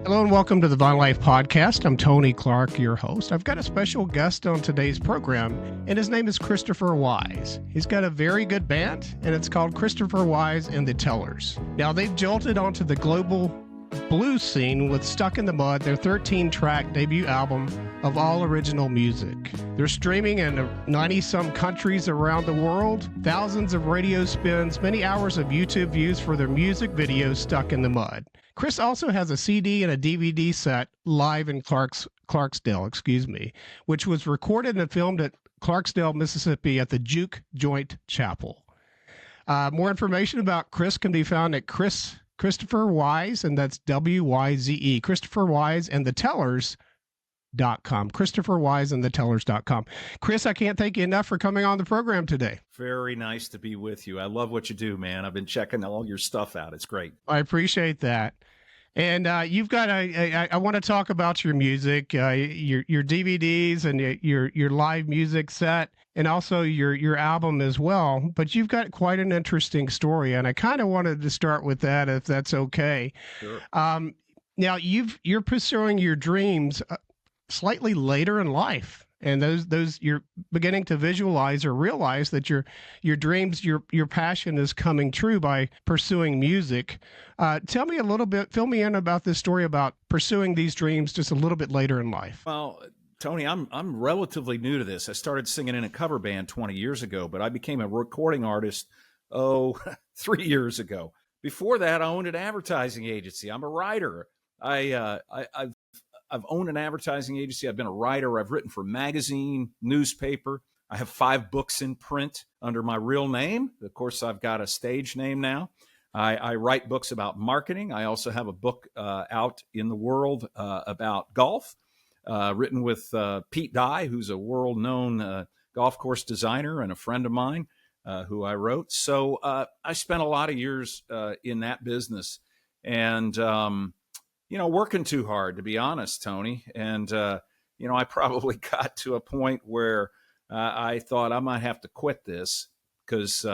Hello and welcome to the Vine Life Podcast. I'm Tony Clark, your host. I've got a special guest on today's program, and his name is Christopher Wyze. He's got a very good band, and it's called Christopher Wyze and the Tellers. Now, they've jolted onto the global blues scene with Stuck in the Mud, their 13-track debut album of all original music. They're streaming in 90-some countries around the world, thousands of radio spins, many hours of YouTube views for their music video Stuck in the Mud. Chris also has a CD and a DVD set live in Clarksdale, which was recorded and filmed at Clarksdale, Mississippi at the Juke Joint Chapel. More information about Chris can be found at Christopher Wyze, and that's W-Y-Z-E, Christopher Wyze and the Tellers.com. Christopher Wyze and the Tellers.com. Chris, I can't thank you enough for coming on the program today. Very nice to be with you. I love what you do, man. I've been checking all your stuff out. It's great. I appreciate that. And you've got I want to talk about your music, your DVDs and your live music set, and also your album as well. But you've got quite an interesting story, and I kind of wanted to start with that, if that's okay. Sure. Now you're pursuing your dreams slightly later in life, and those you're beginning to visualize or realize that your dreams, your passion is coming true by pursuing music. Tell me a little bit, fill me in about this story about pursuing these dreams just a little bit later in life. Well, Tony, I'm relatively new to this. I started singing in a cover band 20 years ago, but I became a recording artist 3 years ago. Before that, I owned an advertising agency. I'm a writer. I've owned an advertising agency. I've been a writer. I've written for magazine, newspaper. I have 5 books in print under my real name. Of course, I've got a stage name now. I write books about marketing. I also have a book out in the world about golf, written with Pete Dye, who's a world-known golf course designer and a friend of mine who I wrote. So I spent a lot of years in that business and, working too hard, to be honest, Tony. And, I probably got to a point where I thought I might have to quit this because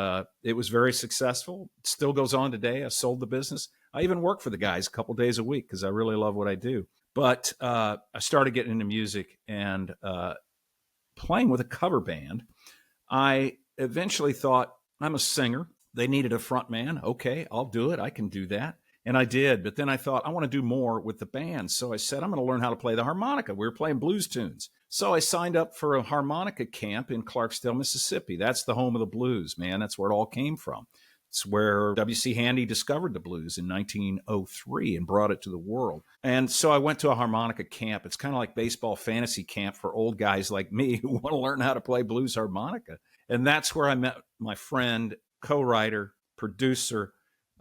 it was very successful. It still goes on today. I sold the business. I even work for the guys a couple days a week because I really love what I do. But I started getting into music and playing with a cover band. I eventually thought, I'm a singer. They needed a front man. Okay, I'll do it. I can do that. And I did. But then I thought, I want to do more with the band. So I said, I'm going to learn how to play the harmonica. We were playing blues tunes. So I signed up for a harmonica camp in Clarksdale, Mississippi. That's the home of the blues, man. That's where it all came from. It's where W.C. Handy discovered the blues in 1903 and brought it to the world. And so I went to a harmonica camp. It's kind of like baseball fantasy camp for old guys like me who want to learn how to play blues harmonica. And that's where I met my friend, co-writer, producer,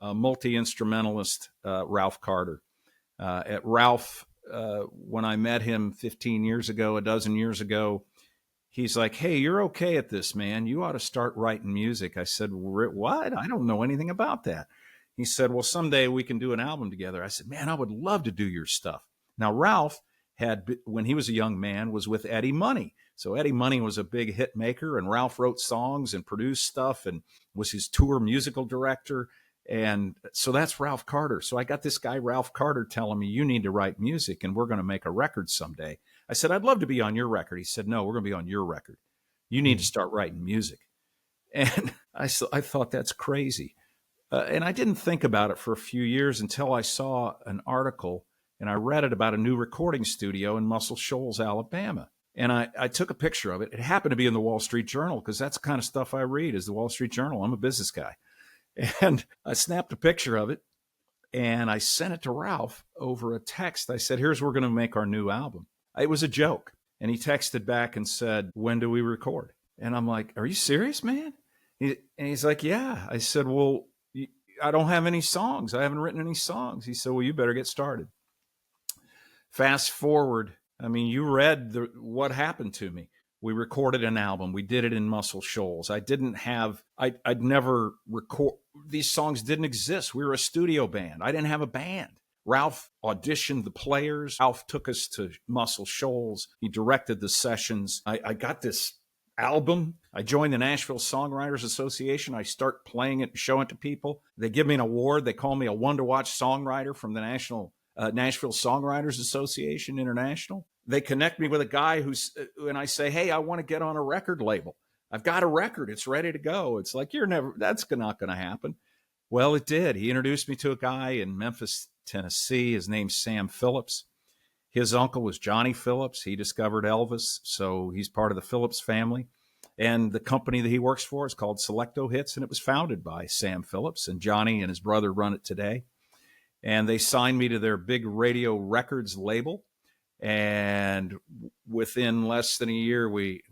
multi-instrumentalist, Ralph Carter. At Ralph, when I met him 15 years ago, a dozen years ago, he's like, hey, you're okay at this, man. You ought to start writing music. I said, what? I don't know anything about that. He said, well, someday we can do an album together. I said, man, I would love to do your stuff. Now, Ralph had, when he was a young man, was with Eddie Money. So Eddie Money was a big hit maker, and Ralph wrote songs and produced stuff and was his tour musical director. And so that's Ralph Carter. So I got this guy, Ralph Carter, telling me, you need to write music and we're going to make a record someday. I said, I'd love to be on your record. He said, no, we're going to be on your record. You need to start writing music. And I thought that's crazy. And I didn't think about it for a few years until I saw an article and I read it about a new recording studio in Muscle Shoals, Alabama. And I took a picture of it. It happened to be in the Wall Street Journal because that's the kind of stuff I read is the Wall Street Journal. I'm a business guy. And I snapped a picture of it and I sent it to Ralph over a text. I said, here's where we're going to make our new album. It was a joke. And he texted back and said, when do we record? And I'm like, are you serious, man? And he's like, yeah. I said, well, I don't have any songs. I haven't written any songs. He said, well, you better get started. Fast forward. I mean, you read what happened to me. We recorded an album. We did it in Muscle Shoals. I'd never record. These songs didn't exist. We were a studio band. I didn't have a band. Ralph auditioned the players. Ralph took us to Muscle Shoals. He directed the sessions. I got this album. I joined the Nashville Songwriters Association. I start playing it and showing it to people. They give me an award. They call me a one-to-watch songwriter from the National Nashville Songwriters Association International. They connect me with a guy and I say, hey, I want to get on a record label. I've got a record. It's ready to go. It's like, that's not going to happen. Well, it did. He introduced me to a guy in Memphis, Tennessee. His name's Sam Phillips. His uncle was Johnny Phillips. He discovered Elvis, so he's part of the Phillips family. And the company that he works for is called Selecto Hits, and it was founded by Sam Phillips, and Johnny and his brother run it today. And they signed me to their big Radio Records label. And within less than a year, we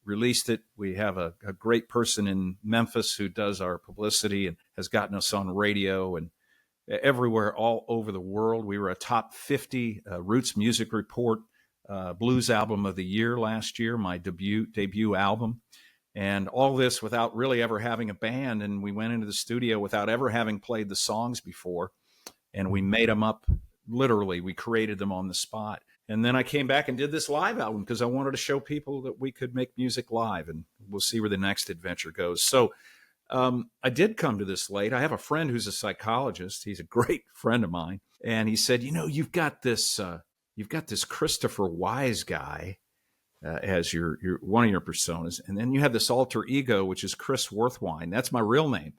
released it. We have a great person in Memphis who does our publicity and has gotten us on radio and everywhere all over the world. We were a top 50 Roots Music Report blues album of the year last year, my debut album. And all this without really ever having a band. And we went into the studio without ever having played the songs before. And we made them up, literally. We created them on the spot. And then I came back and did this live album because I wanted to show people that we could make music live. And we'll see where the next adventure goes. So I did come to this late. I have a friend who's a psychologist. He's a great friend of mine. And he said, you've got this Christopher Wyze guy as your one of your personas. And then you have this alter ego, which is Chris Worthwine. That's my real name.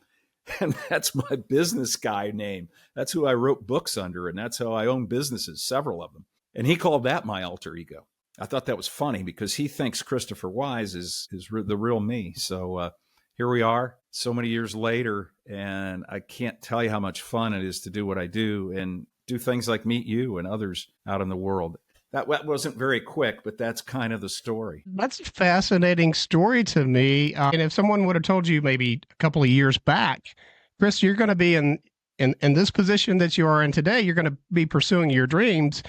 And that's my business guy name. That's who I wrote books under. And that's how I own businesses, several of them. And he called that my alter ego. I thought that was funny because he thinks Christopher Wyze is the real me. So here we are so many years later. And I can't tell you how much fun it is to do what I do and do things like meet you and others out in the world. That wasn't very quick, but that's kind of the story. That's a fascinating story to me. And if someone would have told you maybe a couple of years back, Chris, you're going to be in this position that you are in today, you're going to be pursuing your dreams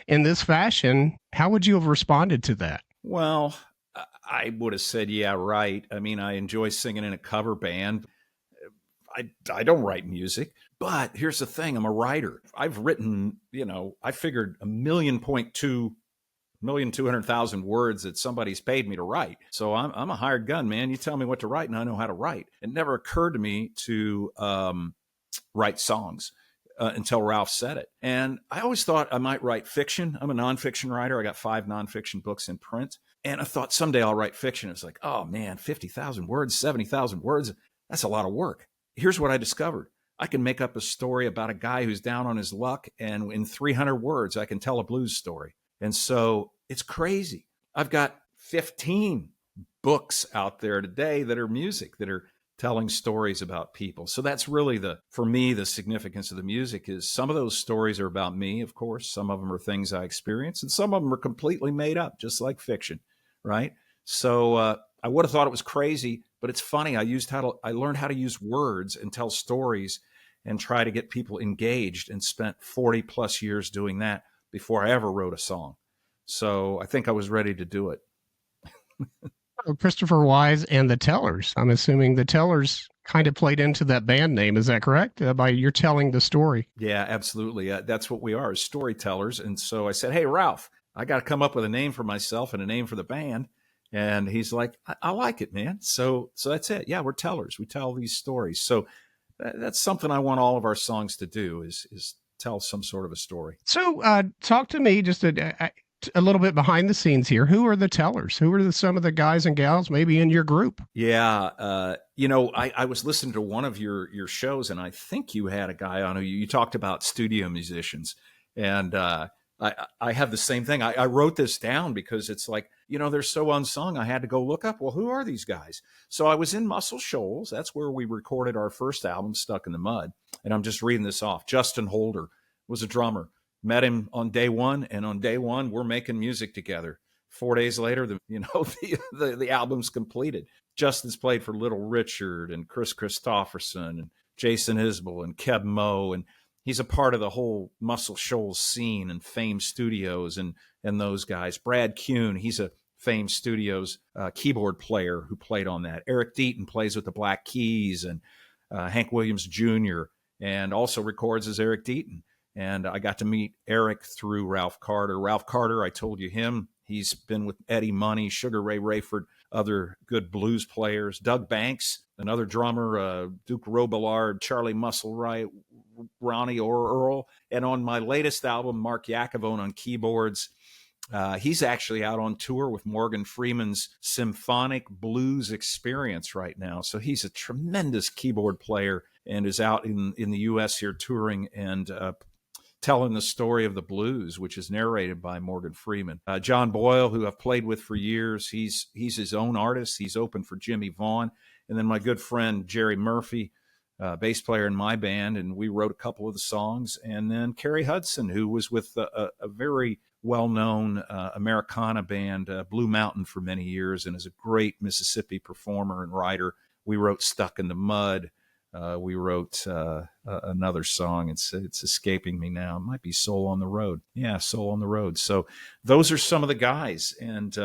in this fashion, how would you have responded to that? Well, I would have said, yeah, right. I mean, I enjoy singing in a cover band. I don't write music, but here's the thing. I'm a writer. I've written, I figured 1,200,000 words that somebody's paid me to write. So I'm a hired gun, man. You tell me what to write and I know how to write. It never occurred to me to write songs until Ralph said it. And I always thought I might write fiction. I'm a nonfiction writer. I got 5 nonfiction books in print. And I thought someday I'll write fiction. It's like, oh man, 50,000 words, 70,000 words. That's a lot of work. Here's what I discovered. I can make up a story about a guy who's down on his luck. And in 300 words, I can tell a blues story. And so it's crazy. I've got 15 books out there today that are music, that are telling stories about people. So that's really for me, the significance of the music is some of those stories are about me, of course. Some of them are things I experienced, and some of them are completely made up, just like fiction, right? So I would have thought it was crazy, but it's funny. I learned how to use words and tell stories and try to get people engaged, and spent 40 plus years doing that before I ever wrote a song. So I think I was ready to do it. Christopher Wyze and the Tellers. I'm assuming the Tellers kind of played into that band name. Is that correct? By you're telling the story. Yeah, absolutely. That's what we are, as storytellers. And so I said, hey, Ralph, I got to come up with a name for myself and a name for the band. And he's like, I like it, man. So that's it. Yeah, we're tellers. We tell these stories. So that's something I want all of our songs to do is tell some sort of a story. So talk to me just a little bit behind the scenes here. Who are the Tellers? Who are some of the guys and gals maybe in your group? Yeah. I was listening to one of your shows, and I think you had a guy on who you talked about studio musicians. And I have the same thing. I wrote this down because it's like, they're so unsung. I had to go look up, well, who are these guys? So I was in Muscle Shoals. That's where we recorded our first album, Stuck in the Mud. And I'm just reading this off. Justin Holder was a drummer. Met him on day one, and on day one, we're making music together. 4 days later, the album's completed. Justin's played for Little Richard and Chris Christopherson and Jason Isbell and Keb Mo, and he's a part of the whole Muscle Shoals scene and Fame Studios and those guys. Brad Kuhn, he's a Fame Studios keyboard player who played on that. Eric Deaton plays with the Black Keys, and Hank Williams Jr., and also records as Eric Deaton. And I got to meet Eric through Ralph Carter. Ralph Carter, I told you him. He's been with Eddie Money, Sugar Ray Rayford, other good blues players. Doug Banks, another drummer, Duke Robillard, Charlie Musselwhite, Ronnie or Earl. And on my latest album, Mark Yakavone on keyboards. He's actually out on tour with Morgan Freeman's Symphonic Blues Experience right now. So he's a tremendous keyboard player and is out in the U.S. here touring and telling the story of the blues, which is narrated by Morgan Freeman. John Boyle, who I've played with for years, he's his own artist. He's opened for Jimmy Vaughn. And then my good friend Jerry Murphy, bass player in my band, and we wrote a couple of the songs. And then Kerry Hudson, who was with a very well-known Americana band, Blue Mountain, for many years, and is a great Mississippi performer and writer. We wrote Stuck in the Mud. We wrote another song. It's escaping me now. It might be Soul on the Road. Yeah, Soul on the Road. So those are some of the guys. And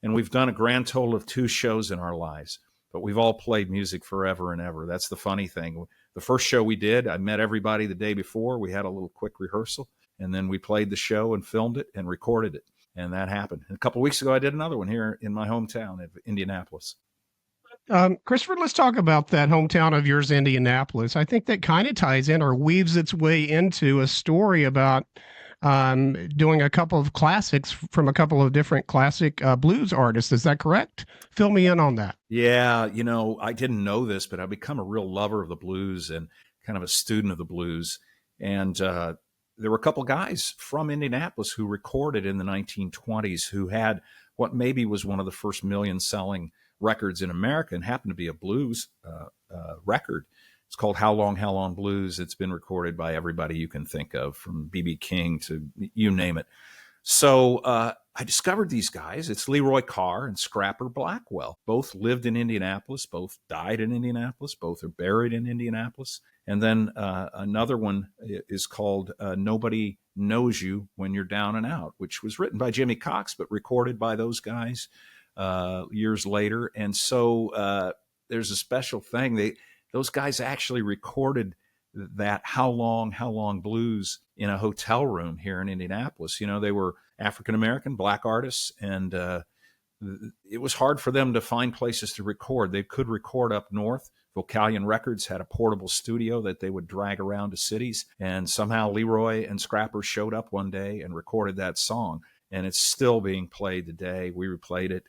we've done a grand total of 2 shows in our lives. But we've all played music forever and ever. That's the funny thing. The first show we did, I met everybody the day before. We had a little quick rehearsal. And then we played the show and filmed it and recorded it. And that happened. And a couple of weeks ago, I did another one here in my hometown of Indianapolis. Christopher, let's talk about that hometown of yours, Indianapolis. I think that kind of ties in or weaves its way into a story about doing a couple of classics from a couple of different classic blues artists. Is that correct? Fill me in on that. Yeah, I didn't know this, but I've become a real lover of the blues and kind of a student of the blues. And there were a couple guys from Indianapolis who recorded in the 1920s who had what maybe was one of the first million-selling records in America and happened to be a blues record. It's called How Long, How Long Blues. It's been recorded by everybody you can think of, from B.B. King to you name it. So I discovered these guys. It's Leroy Carr and Scrapper Blackwell. Both lived in Indianapolis. Both died in Indianapolis. Both are buried in Indianapolis. And then another one is called Nobody Knows You When You're Down and Out, which was written by Jimmy Cox, but recorded by those guys years later. And so there's a special thing. Those guys actually recorded that How Long Blues in a hotel room here in Indianapolis. They were African-American, black artists, and it was hard for them to find places to record. They could record up north. Vocalion Records had a portable studio that they would drag around to cities, and somehow Leroy and Scrapper showed up one day and recorded that song, and it's still being played today. We replayed it,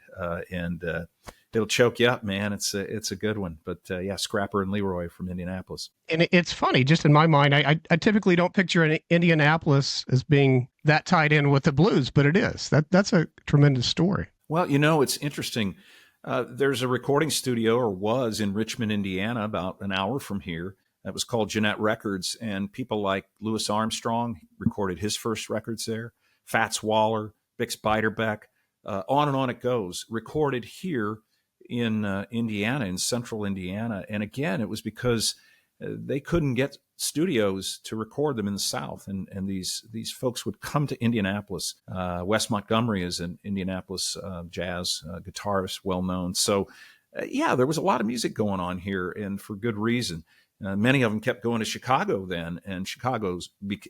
and it'll choke you up, man. It's a good one. But yeah, Scrapper and Leroy from Indianapolis. And it's funny, just in my mind, I typically don't picture Indianapolis as being that tied in with the blues, but it is. That's a tremendous story. Well, it's interesting. There's a recording studio, or was, in Richmond, Indiana, about an hour from here. That was called Jeanette Records. And people like Louis Armstrong recorded his first records there. Fats Waller, Bix Beiderbecke, on and on it goes. Recorded here in Indiana, in central Indiana. And again, it was because they couldn't get studios to record them in the South. And these folks would come to Indianapolis. Wes Montgomery is an Indianapolis jazz guitarist, well known. So yeah, there was a lot of music going on here, and for good reason. Many of them kept going to Chicago then, and Chicago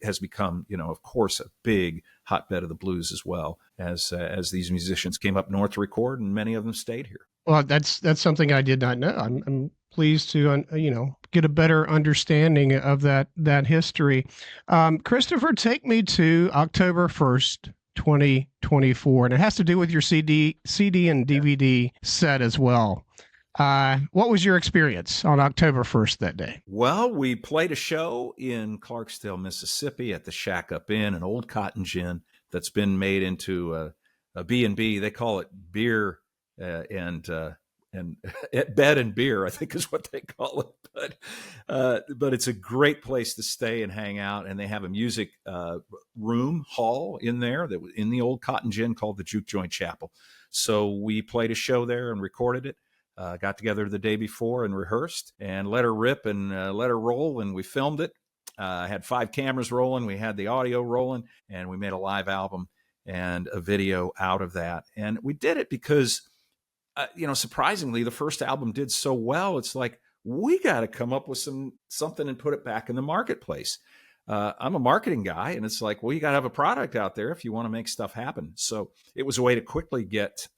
has become, of course, a big hotbed of the blues as well, as these musicians came up north to record, and many of them stayed here. Well, that's something I did not know. I'm pleased to get a better understanding of that history. Christopher, take me to October 1st, 2024, and it has to do with your CD and DVD set as well. What was your experience on October 1st that day? Well, we played a show in Clarksdale, Mississippi at the Shack Up Inn, an old cotton gin that's been made into a B&B. They call it beer and bed and beer, I think is what they call it. But it's a great place to stay and hang out. And they have a music hall in there that was in the old cotton gin called the Juke Joint Chapel. So we played a show there and recorded it. Got together the day before and rehearsed and let her rip and let her roll, and we filmed it. I had 5 cameras rolling. We had the audio rolling, and we made a live album and a video out of that. And we did it because, surprisingly, the first album did so well. It's like, we got to come up with something and put it back in the marketplace. I'm a marketing guy, and it's like, well, you got to have a product out there if you want to make stuff happen. So it was a way to quickly get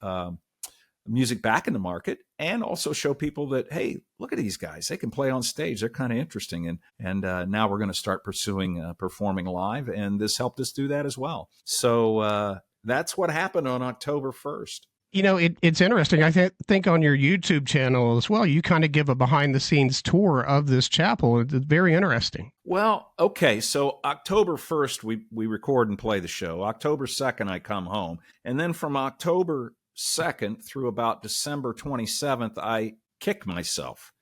music back in the market and also show people that, hey, look at these guys. They can play on stage. They're kind of interesting. And now we're going to start pursuing performing live. And this helped us do that as well. So that's what happened on October 1st. It's interesting. I think on your YouTube channel as well, you kind of give a behind the scenes tour of this chapel. It's very interesting. Well, okay. So October 1st, we record and play the show. October 2nd, I come home. And then from October 2nd through about December 27th, I kick myself.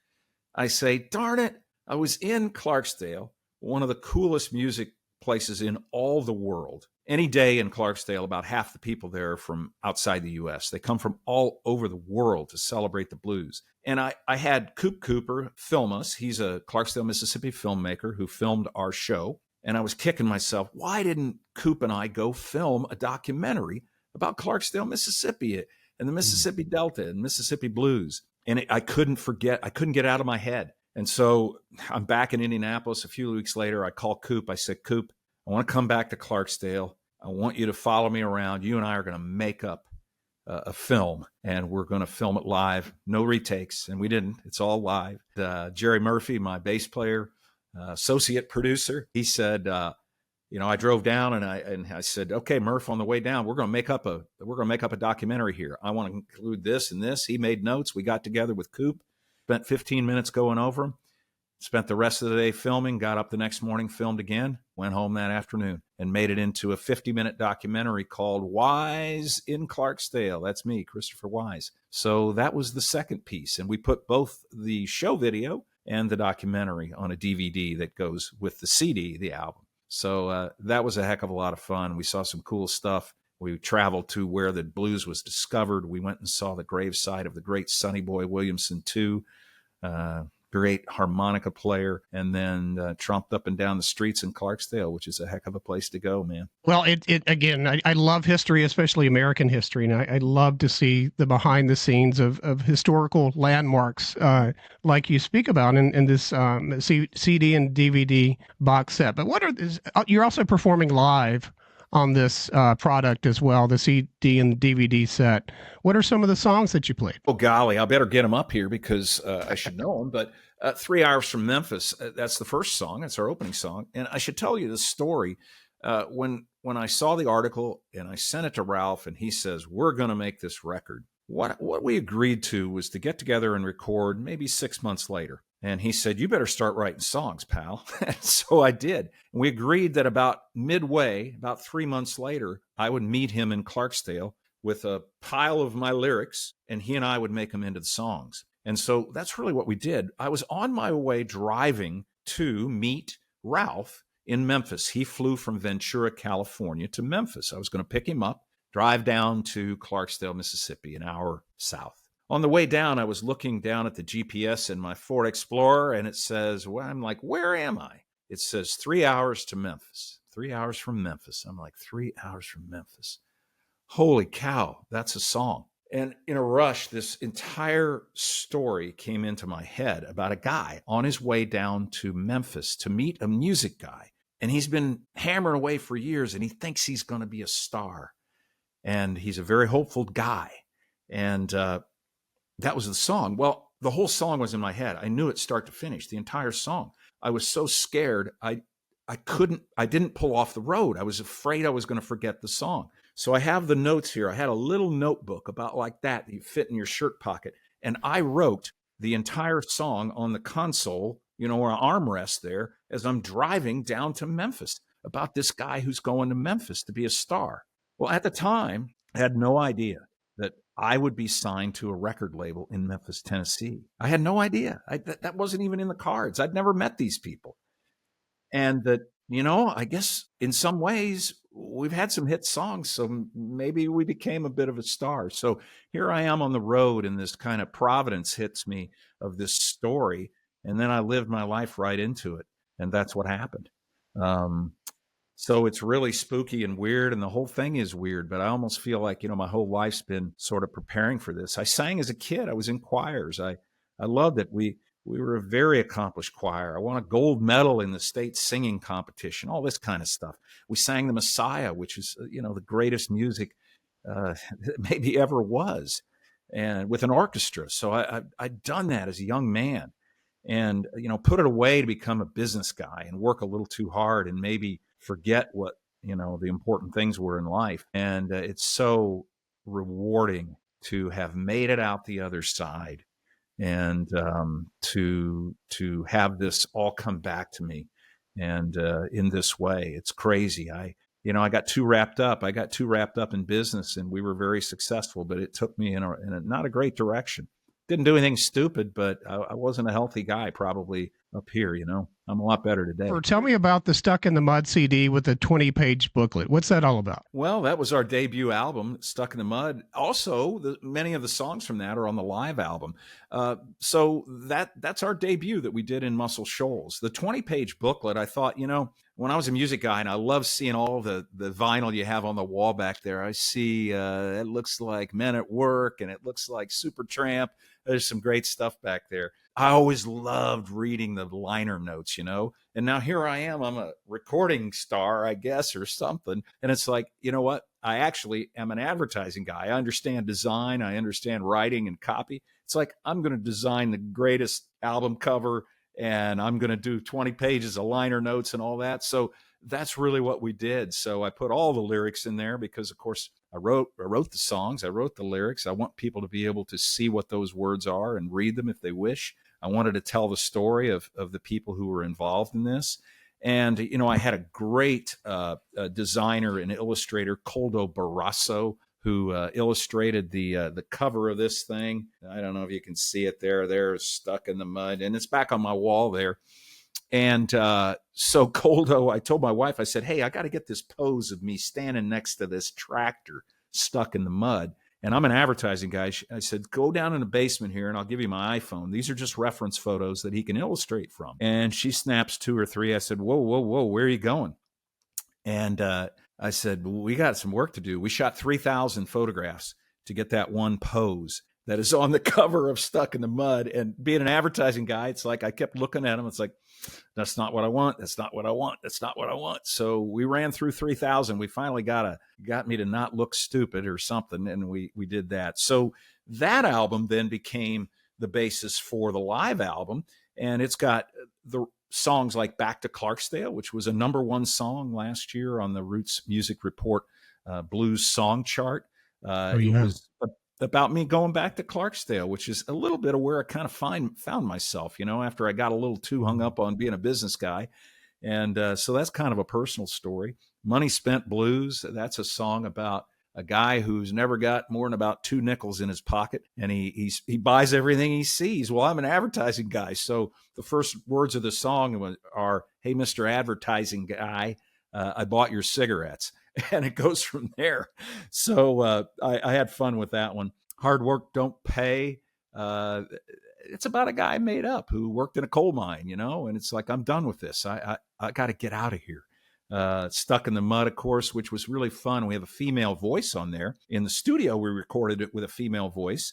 I say, darn it, I was in Clarksdale, one of the coolest music places in all the world. Any day in Clarksdale, about half the people there are from outside the U.S. They come from all over the world to celebrate the blues. And I had Coop Cooper film us. He's a Clarksdale, Mississippi filmmaker who filmed our show. And I was kicking myself, why didn't Coop and I go film a documentary about Clarksdale, Mississippi and the Mississippi Delta and Mississippi blues? And I couldn't get out of my head. And so I'm back in Indianapolis a few weeks later. I call Coop. I said, Coop, I want to come back to Clarksdale. I want you to follow me around. You and I are going to make up a film, and we're going to film it live. No retakes, and we didn't. It's all live. Jerry Murphy, my bass player, associate producer, he said, I drove down and I said, okay, Murph, on the way down, we're going to make up a documentary here. I want to include this and this. He made notes. We got together with Coop, spent 15 minutes going over them. Spent the rest of the day filming, got up the next morning, filmed again, went home that afternoon, and made it into a 50-minute documentary called Wyze in Clarksdale. That's me, Christopher Wyze. So that was the second piece. And we put both the show video and the documentary on a DVD that goes with the CD, the album. So that was a heck of a lot of fun. We saw some cool stuff. We traveled to where the blues was discovered. We went and saw the gravesite of the great Sonny Boy Williamson, too. Great harmonica player, and then tromped up and down the streets in Clarksdale, which is a heck of a place to go, man. Well, I love history, especially American history, and I love to see the behind the scenes of historical landmarks like you speak about in this CD and DVD box set. But you're also performing live on this product as well, the CD and DVD set. What are some of the songs that you played? Oh, golly, I better get them up here because I should know them. But 3 Hours from Memphis, that's the first song. That's our opening song. And I should tell you the story. When I saw the article and I sent it to Ralph and he says, we're going to make this record. What we agreed to was to get together and record maybe 6 months later. And he said, you better start writing songs, pal. So I did. And we agreed that about midway, about 3 months later, I would meet him in Clarksdale with a pile of my lyrics, and he and I would make them into the songs. And so that's really what we did. I was on my way driving to meet Ralph in Memphis. He flew from Ventura, California to Memphis. I was going to pick him up, drive down to Clarksdale, Mississippi, an hour south. On the way down, I was looking down at the GPS in my Ford Explorer, and it says, well, I'm like, where am I? It says 3 hours to Memphis, 3 hours from Memphis. I'm like, 3 hours from Memphis. Holy cow, that's a song. And in a rush, this entire story came into my head about a guy on his way down to Memphis to meet a music guy. And he's been hammering away for years, and he thinks he's going to be a star. And he's a very hopeful guy. And that was the song. Well, the whole song was in my head. I knew it start to finish, the entire song. I was so scared. I didn't pull off the road. I was afraid I was going to forget the song. So I have the notes here. I had a little notebook about like that you fit in your shirt pocket. And I wrote the entire song on the console, or an armrest there as I'm driving down to Memphis about this guy who's going to Memphis to be a star. Well, at the time, I had no idea that I would be signed to a record label in Memphis, Tennessee. I had no idea. That wasn't even in the cards. I'd never met these people. And that, I guess in some ways we've had some hit songs, so maybe we became a bit of a star. So here I am on the road, and this kind of providence hits me of this story. And then I lived my life right into it. And that's what happened. So it's really spooky and weird, and the whole thing is weird, but I almost feel like, my whole life's been sort of preparing for this. I sang as a kid. I was in choirs. I loved it. We were a very accomplished choir. I won a gold medal in the state singing competition, all this kind of stuff. We sang the Messiah, which is, the greatest music that maybe ever was. and with an orchestra. So I'd done that as a young man, and put it away to become a business guy and work a little too hard and maybe forget what the important things were in life. And it's so rewarding to have made it out the other side, and to have this all come back to me, and in this way. It's crazy. I got too wrapped up. I got too wrapped up in business, and we were very successful, but it took me in a not a great direction. Didn't do anything stupid, but I wasn't a healthy guy probably up here. I'm a lot better today. Or tell me about the Stuck in the Mud CD with the 20-page booklet. What's that all about? Well, that was our debut album, Stuck in the Mud. Also, many of the songs from that are on the live album. So that's our debut that we did in Muscle Shoals. The 20-page booklet, I thought, when I was a music guy, and I love seeing all the vinyl you have on the wall back there, I see it looks like Men at Work, and it looks like Supertramp. There's some great stuff back there. I always loved reading the liner notes, and now here I am. I'm a recording star, I guess, or something. And it's like, you know what? I actually am an advertising guy. I understand design. I understand writing and copy. It's like, I'm going to design the greatest album cover, and I'm going to do 20 pages of liner notes and all that. So that's really what we did. So I put all the lyrics in there because, of course, I wrote the songs. I wrote the lyrics. I want people to be able to see what those words are and read them if they wish. I wanted to tell the story of the people who were involved in this. And, I had a great designer and illustrator, Coldo Barrasso, who illustrated the cover of this thing. I don't know if you can see it there. They're Stuck in the Mud, and it's back on my wall there. And so Coldo, I told my wife, I said, hey, I got to get this pose of me standing next to this tractor stuck in the mud. And I'm an advertising guy. I said, go down in the basement here and I'll give you my iPhone. These are just reference photos that he can illustrate from. And she snaps 2 or 3. I said, whoa, where are you going? And I said, we got some work to do. We shot 3,000 photographs to get that one pose that is on the cover of Stuck in the Mud. And being an advertising guy, it's like I kept looking at him. It's like, that's not what I want. That's not what I want. That's not what I want. So we ran through 3,000. We finally got me to not look stupid or something. And we did that. So that album then became the basis for the live album. And it's got the songs like Back to Clarksdale, which was a #1 song last year on the Roots Music Report blues song chart. It was about me going back to Clarksdale, which is a little bit of where I kind of found myself, after I got a little too hung up on being a business guy. And so that's kind of a personal story. Money Spent Blues, that's a song about a guy who's never got more than about 2 nickels in his pocket, and he buys everything he sees. Well, I'm an advertising guy, so the first words of the song are, hey, Mr. Advertising Guy, I bought your cigarettes. And it goes from there. So I had fun with that one. Hard Work Don't Pay. It's about a guy made up who worked in a coal mine, and it's like, I'm done with this. I got to get out of here. Stuck in the Mud, of course, which was really fun. We have a female voice on there. In the studio, we recorded it with a female voice,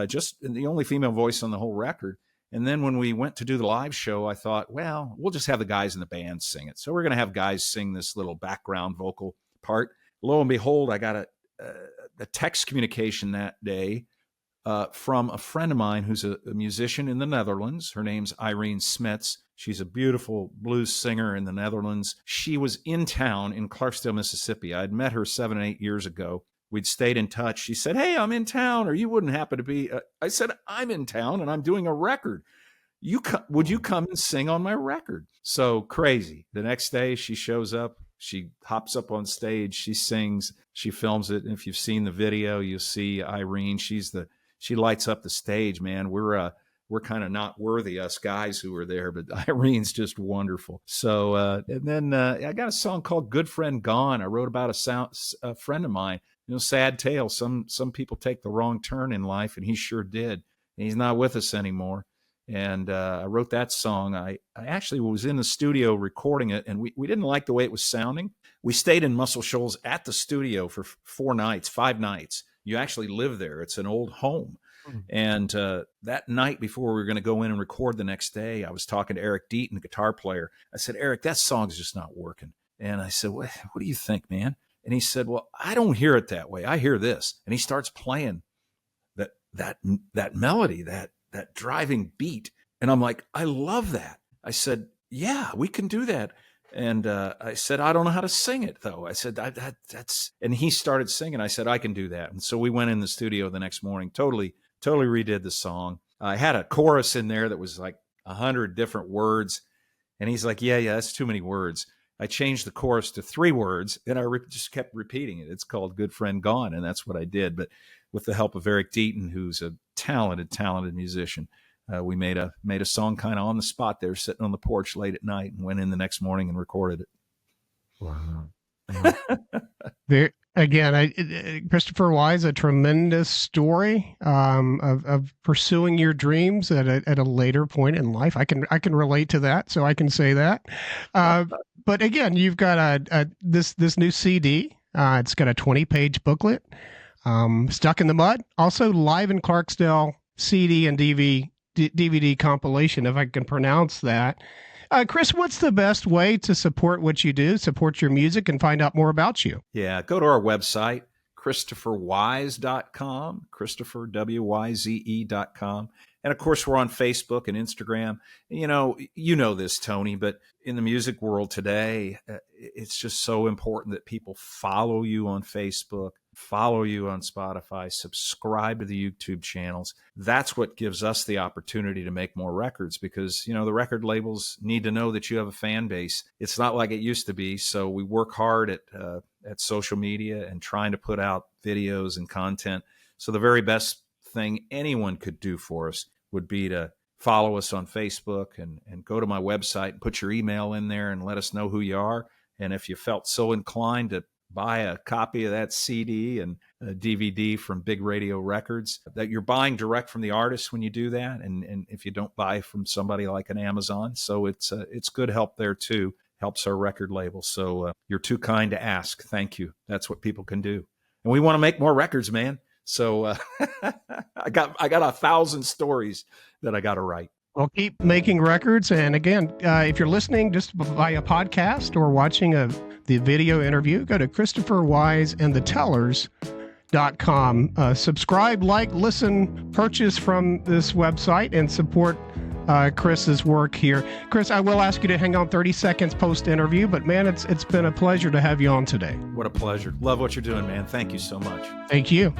just the only female voice on the whole record. And then when we went to do the live show, I thought, well, we'll just have the guys in the band sing it. So we're going to have guys sing this little background vocal part. Lo and behold, I got a text communication that day from a friend of mine who's a musician in the Netherlands. Her name's Irene Smits. She's a beautiful blues singer in the Netherlands. She was in town in Clarksdale, Mississippi. I'd met her 7 or 8 years ago. We'd stayed in touch. She said, hey, I'm in town, or you wouldn't happen to be. I said, I'm in town and I'm doing a record. Would you come and sing on my record? So crazy. The next day she shows up. She hops up on stage. She sings. She films it. And if you've seen the video, you'll see Irene. She lights up the stage, man. We're kind of not worthy, us guys who were there, but Irene's just wonderful. So, and then I got a song called Good Friend Gone. I wrote about a friend of mine, sad tale. Some people take the wrong turn in life, and he sure did. And he's not with us anymore. And I wrote that song. I actually was in the studio recording it, and we didn't like the way it was sounding. We stayed in Muscle Shoals at the studio for 5 nights. You actually live there. It's an old home. And that night before we were going to go in and record the next day, I was talking to Eric Deaton, the guitar player. I said, Eric, that song's just not working. And I said, what do you think, man? And he said, well, I don't hear it that way. I hear this. And he starts playing that melody, that driving beat. And I'm like, I love that. I said, yeah, we can do that. And I said, I don't know how to sing it, though. I said, that's, and he started singing. I said, I can do that. And so we went in the studio the next morning, totally redid the song. I had a chorus in there that was like 100 different words. And he's like, yeah, that's too many words. I changed the chorus to 3 words, and I just kept repeating it. It's called Good Friend Gone, and that's what I did. But with the help of Eric Deaton, who's a talented musician, we made a song kind of on the spot there, sitting on the porch late at night, and went in the next morning and recorded it. Wow. Christopher Wyze, a tremendous story of pursuing your dreams at a later point in life. I can relate to that, so I can say that. But again, you've got this new CD. It's got a 20-page booklet, Stuck in the Mud. Also, Live in Clarksdale CD and DVD compilation, if I can pronounce that. Chris, what's the best way to support what you do, support your music, and find out more about you? Yeah, go to our website, ChristopherWyze.com, Christopher, WYZE.com. And of course, we're on Facebook and Instagram. You know this, Tony, but in the music world today, it's just so important that people follow you on Facebook, follow you on Spotify, subscribe to the YouTube channels. That's what gives us the opportunity to make more records, because, the record labels need to know that you have a fan base. It's not like it used to be. So we work hard at social media and trying to put out videos and content. So the very best thing anyone could do for us would be to follow us on Facebook and go to my website and put your email in there and let us know who you are. And if you felt so inclined to buy a copy of that CD and a DVD from Big Radio Records, that you're buying direct from the artist when you do that. And if you don't buy from somebody like an Amazon, so it's good help there too. Helps our record label. So you're too kind to ask. Thank you. That's what people can do. And we want to make more records, man. So I got 1,000 stories that I got to write. Well, keep making records. And again, if you're listening just via podcast or watching the video interview, go to ChristopherWyzeandTheTellers.com. Subscribe, like, listen, purchase from this website, and support Chris's work here. Chris, I will ask you to hang on 30 seconds post-interview, but man, it's been a pleasure to have you on today. What a pleasure. Love what you're doing, man. Thank you so much. Thank you.